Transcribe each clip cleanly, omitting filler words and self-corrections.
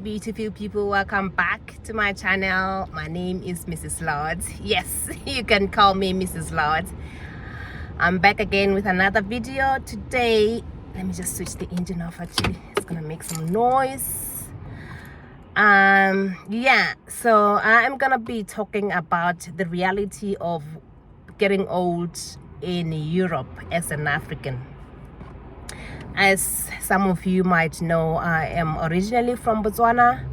beautiful people, welcome back to my channel. My name is Mrs. Lord. Yes, you can call me Mrs. Lord. I'm back again with another video today. Let me just switch the engine off. Actually, it's gonna make some noise. So I'm gonna be talking about the reality of getting old in Europe as an African. As some of you might know, I am originally from Botswana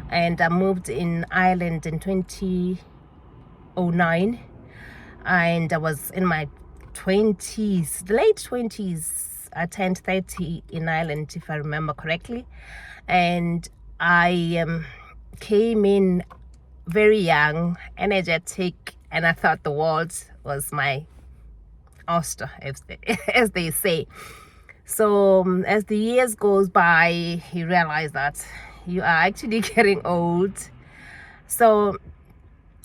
and I moved in Ireland in 2009, and I was in my 20s, late 20s. I turned 30 in Ireland, if I remember correctly, and I came in very young, energetic, and I thought the world was my oyster, as they say. So as the years goes by, you realize that you are actually getting old. So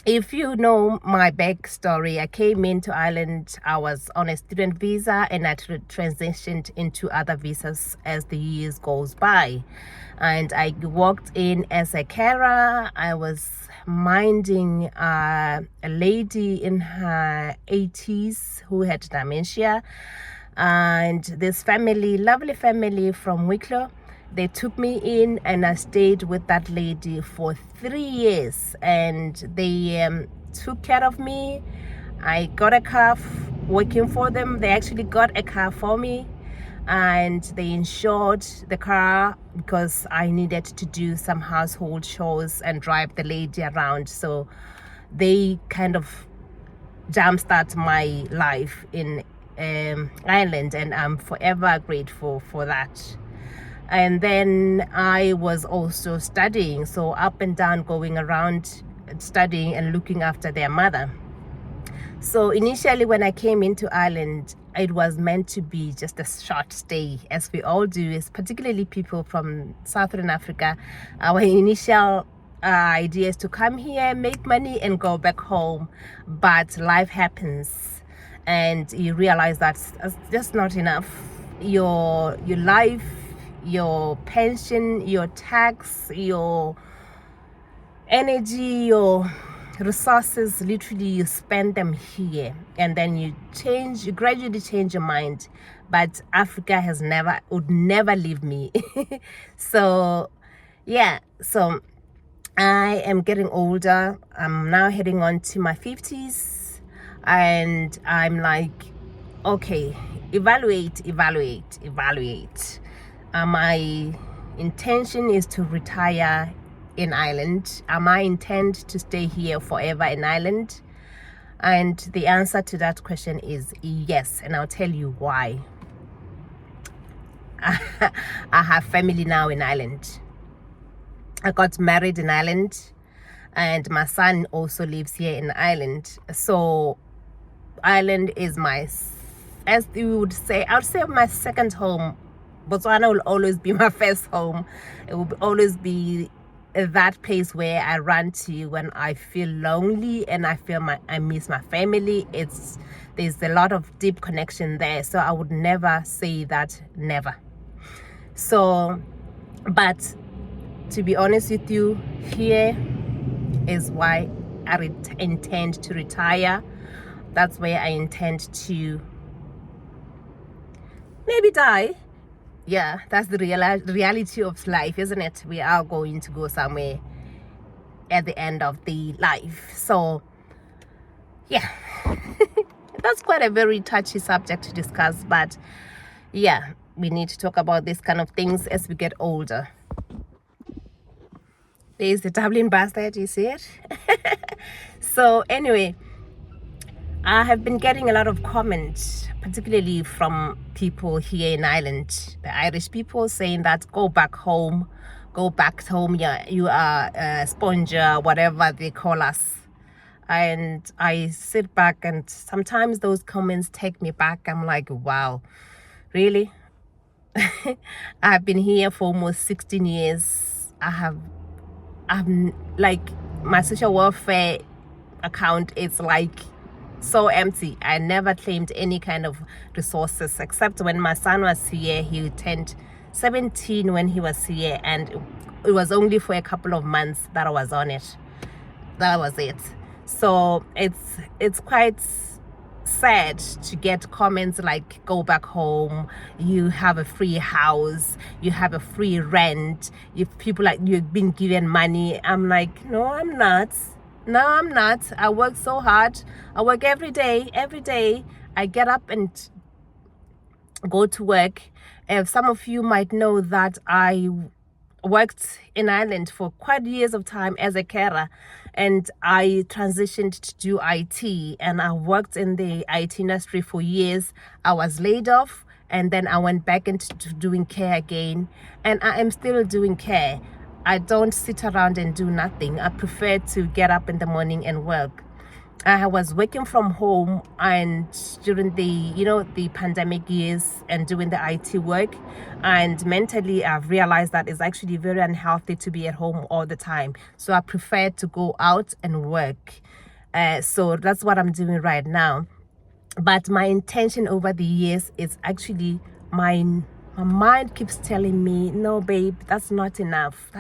if you know my backstory, I came into Ireland, I was on a student visa, and I transitioned into other visas as the years goes by. And I walked in as a carer. I was minding a lady in her 80s who had dementia. And this family, lovely family from Wicklow, they took me in and I stayed with that lady for 3 years, and they took care of me. I got a car working for them. They actually got a car for me, and they insured the car because I needed to do some household chores and drive the lady around. So they kind of jumpstart my life in Ireland, and I'm forever grateful for that. And then I was also studying, so up and down, going around studying and looking after their mother. So initially when I came into Ireland, it was meant to be just a short stay, as we all do, is particularly people from Southern Africa. Our initial idea is to come here, make money, and go back home. But life happens, and you realize that's just not enough. Your life, your pension, your tax, your energy, your resources, literally you spend them here, and then you gradually change your mind. But Africa would never leave me. So I am getting older. I'm now heading on to my 50s, and I'm like, okay, evaluate. My intention is to retire in Ireland. I intend to stay here forever in Ireland? And the answer to that question is yes, and I'll tell you why. I have family now in Ireland. I got married in Ireland, and my son also lives here in Ireland. So Ireland is as you would say, I would say my second home. Botswana will always be my first home. It will always be that place where I run to when I feel lonely and I miss my family. There's a lot of deep connection there. So I would never say that never. So, but to be honest with you, here is why I intend to retire. That's where I intend to maybe die. Yeah, that's the reality of life, isn't it? We are going to go somewhere at the end of the life. So yeah, that's quite a very touchy subject to discuss, but yeah, we need to talk about these kind of things as we get older. There's the Dublin bastard, you see it? So anyway, I have been getting a lot of comments, particularly from people here in Ireland, the Irish people, saying that go back home. Yeah, you are a sponger, whatever they call us. And I sit back, and sometimes those comments take me back. I'm like, wow, really? I've been here for almost 16 years. I'm like, my social welfare account is like so empty. I never claimed any kind of resources, except when my son was here. He turned 17 when he was here, and it was only for a couple of months that I was on it. That was it. So it's quite sad to get comments like, go back home, you have a free house, you have a free rent, if people like you've been given money. I'm like, no, I'm not. I work so hard. I work every day. I get up and go to work. Some of you might know that I worked in Ireland for quite years of time as a carer, and I transitioned to do IT, and I worked in the IT industry for years. I was laid off, and then I went back into doing care again, and I am still doing care. I don't sit around and do nothing. I prefer to get up in the morning and work. I was working from home, and during the pandemic years and doing the IT work, and mentally I've realized that it's actually very unhealthy to be at home all the time. So I prefer to go out and work. So that's what I'm doing right now. But my intention over the years is actually my mind keeps telling me, no babe, that's not enough.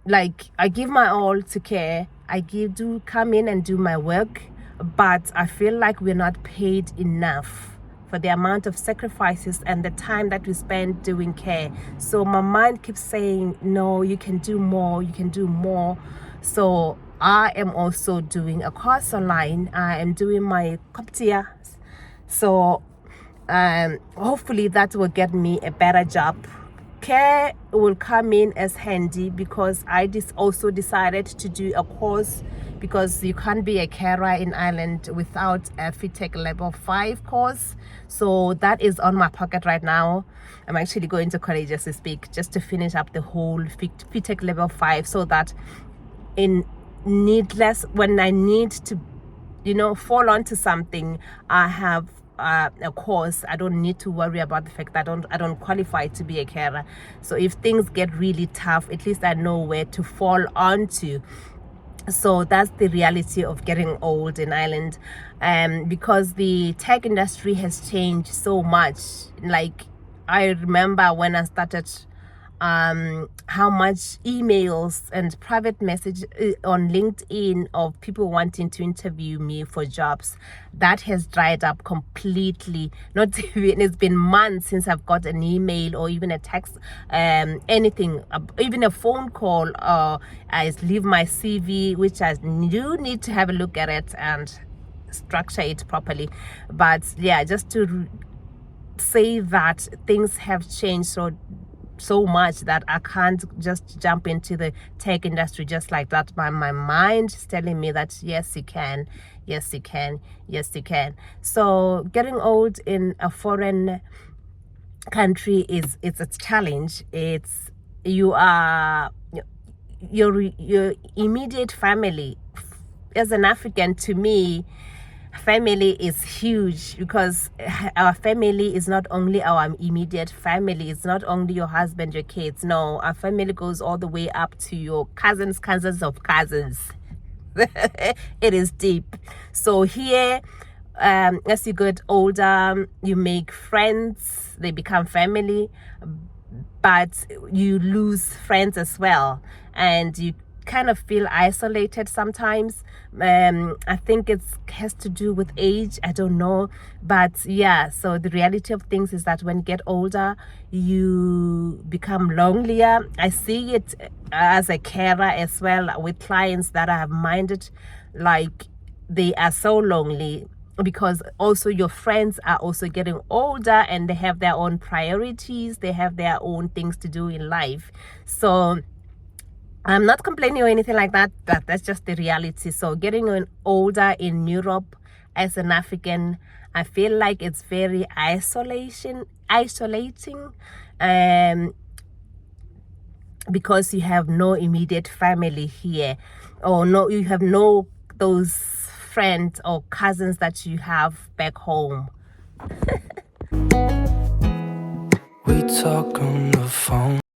Like, I give my all to care. I do come in and do my work, but I feel like we're not paid enough for the amount of sacrifices and the time that we spend doing care. So my mind keeps saying, no, you can do more. So I am also doing a course online. I am doing my COPTIA. So hopefully that will get me a better job. Care will come in as handy because I also decided to do a course, because you can't be a carer in Ireland without a FITEC level 5 course. So that is on my pocket right now. I'm actually going to college as we speak, just to finish up the whole FITEC level 5, so that when I need to fall onto something, I have a course. I don't need to worry about the fact that I don't qualify to be a carer. So if things get really tough, at least I know where to fall onto. So that's the reality of getting old in Ireland, because the tech industry has changed so much. Like, I remember when I started, how much emails and private message on LinkedIn of people wanting to interview me for jobs. That has dried up completely. Not even, it's been months since I've got an email or even a text, anything, even a phone call. I leave my CV, which I do need to have a look at it and structure it properly. But yeah, just to say that things have changed so much that I can't just jump into the tech industry just like that. My mind is telling me that yes you can. So getting old in a foreign country it's a challenge. It's your immediate family. As an African, to me, family is huge, because our family is not only our immediate family. It's not only your husband, your kids. No, our family goes all the way up to your cousins of cousins. It is deep. So here, as you get older, you make friends, they become family, but you lose friends as well, and you kind of feel isolated sometimes. I think it has to do with age, I don't know, but yeah. So the reality of things is that when you get older, you become lonelier. I see it as a carer as well, with clients that I have minded, like, they are so lonely, because also your friends are also getting older and they have their own priorities, they have their own things to do in life. So I'm not complaining or anything like that, but that's just the reality. So getting older in Europe as an African, I feel like it's very isolating, because you have no immediate family here, or you have no those friends or cousins that you have back home. We talk on the phone.